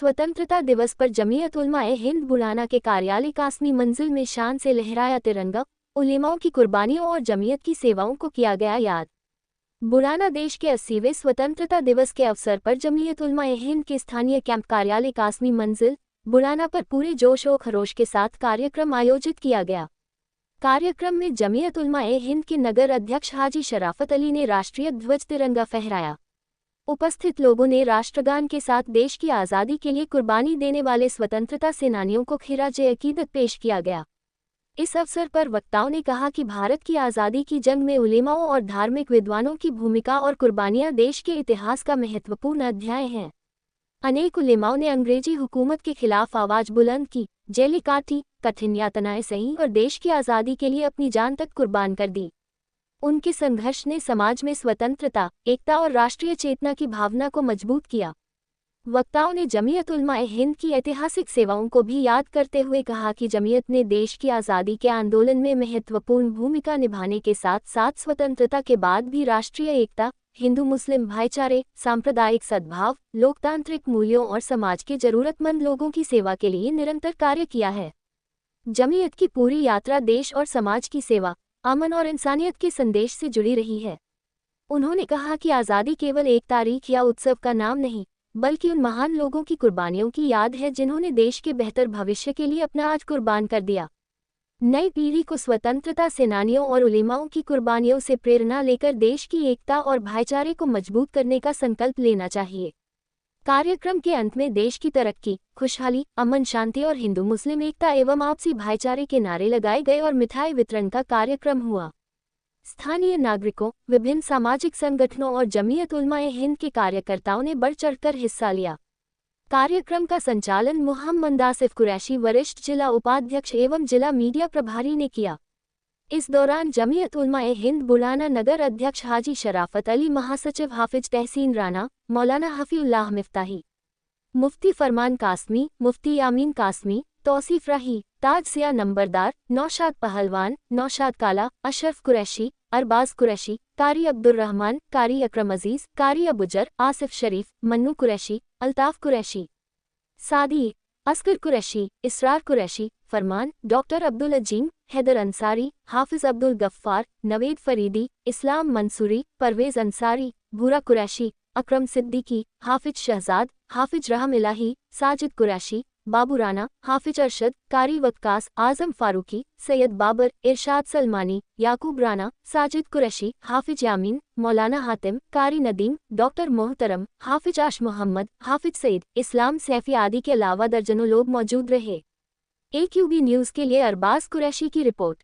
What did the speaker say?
स्वतंत्रता दिवस पर जमीयत उलमा-ए-हिंद बुलाना के कार्यालय कासमी मंजिल में शान से लहराया तिरंगा। उलेमाओं की कुर्बानियों और जमीयत की सेवाओं को किया गया याद। बुलाना देश के 80वें स्वतंत्रता दिवस के अवसर पर जमीयत उलमा-ए-हिंद के स्थानीय कैंप कार्यालय कासमी मंजिल बुलाना पर पूरे जोश और खरोश के साथ कार्यक्रम आयोजित किया गया। कार्यक्रम में जमीयत उलमा-ए-हिंद के नगर अध्यक्ष हाजी शराफत अली ने राष्ट्रीय ध्वज तिरंगा फहराया। उपस्थित लोगों ने राष्ट्रगान के साथ देश की आज़ादी के लिए कुर्बानी देने वाले स्वतंत्रता सेनानियों को खिराज-ए-अकीदत पेश किया गया। इस अवसर पर वक्ताओं ने कहा कि भारत की आज़ादी की जंग में उलेमाओं और धार्मिक विद्वानों की भूमिका और कुर्बानियां देश के इतिहास का महत्वपूर्ण अध्याय हैं। अनेक उलेमाओं ने अंग्रेजी हुकूमत के खिलाफ आवाज बुलंद की, जेलें काटी, कठिन यातनाएं सही और देश की आज़ादी के लिए अपनी जान तक कुर्बान कर दी। उनके संघर्ष ने समाज में स्वतंत्रता, एकता और राष्ट्रीय चेतना की भावना को मजबूत किया। वक्ताओं ने जमीयत उलमा-ए-हिंद की ऐतिहासिक सेवाओं को भी याद करते हुए कहा कि जमीयत ने देश की आज़ादी के आंदोलन में महत्वपूर्ण भूमिका निभाने के साथ साथ स्वतंत्रता के बाद भी राष्ट्रीय एकता, हिंदू मुस्लिम भाईचारे, सांप्रदायिक सद्भाव, लोकतांत्रिक मूल्यों और समाज के जरूरतमंद लोगों की सेवा के लिए निरंतर कार्य किया है। जमीयत की पूरी यात्रा देश और समाज की सेवा, अमन और इंसानियत के संदेश से जुड़ी रही है। उन्होंने कहा कि आज़ादी केवल एक तारीख या उत्सव का नाम नहीं, बल्कि उन महान लोगों की कुर्बानियों की याद है जिन्होंने देश के बेहतर भविष्य के लिए अपना आज कुर्बान कर दिया। नई पीढ़ी को स्वतंत्रता सेनानियों और उलेमाओं की कुर्बानियों से प्रेरणा लेकर देश की एकता और भाईचारे को मजबूत करने का संकल्प लेना चाहिए। कार्यक्रम के अंत में देश की तरक्की, खुशहाली, अमन शांति और हिंदू मुस्लिम एकता एवं आपसी भाईचारे के नारे लगाए गए और मिठाई वितरण का कार्यक्रम हुआ। स्थानीय नागरिकों, विभिन्न सामाजिक संगठनों और जमीयत उलमा-ए-हिंद के कार्यकर्ताओं ने बढ़ चढ़कर हिस्सा लिया। कार्यक्रम का संचालन मोहम्मद आसिफ कुरैशी वरिष्ठ जिला उपाध्यक्ष एवं जिला मीडिया प्रभारी ने किया। इस दौरान जमीयत उलमा-ए-हिंद बुलाना नगर अध्यक्ष हाजी शराफत अली, महासचिव हाफिज तहसीन राना, मौलाना हफीउल्लाह मिफ्ताही, मुफ्ती फरमान कासमी, मुफ्ती यामीन कासमी, तौसीफ राही, ताज सिया नंबरदार, नौशाद पहलवान, नौशाद काला, अशरफ कुरैशी, अरबाज कुरैशी, कारी अब्दुर्रहमान, कारी अकरम अजीज, कारी अबुजर, आसिफ शरीफ, मन्नू कुरैशी, अल्ताफ कुरैशी, सादी, अस्कर कुरैशी, इसरार कुरैशी, फरमान, डॉक्टर अब्दुल अजीम, हैदर अंसारी, हाफिज अब्दुल गफ्फार, नवेद फरीदी, इस्लाम मंसूरी, परवेज अंसारी, भूरा कुरैशी, अकरम सिद्दीकी, हाफिज शहजाद, हाफिज रहम इलाही, साजिद कुरैशी, बाबू राना, हाफिज अरशद, कारी वक्कास, आजम फारूकी, सैयद बाबर, इरशाद सलमानी, याकूब राना, साजिद कुरैशी, हाफिज यामीन, मौलाना हातिम, कारी नदीम, डॉक्टर मोहतरम, हाफिज आश मोहम्मद, हाफिज सईद, इस्लाम सैफी आदि के अलावा दर्जनों लोग मौजूद रहे। AQB न्यूज़ के लिए अरबाज कुरैशी की रिपोर्ट।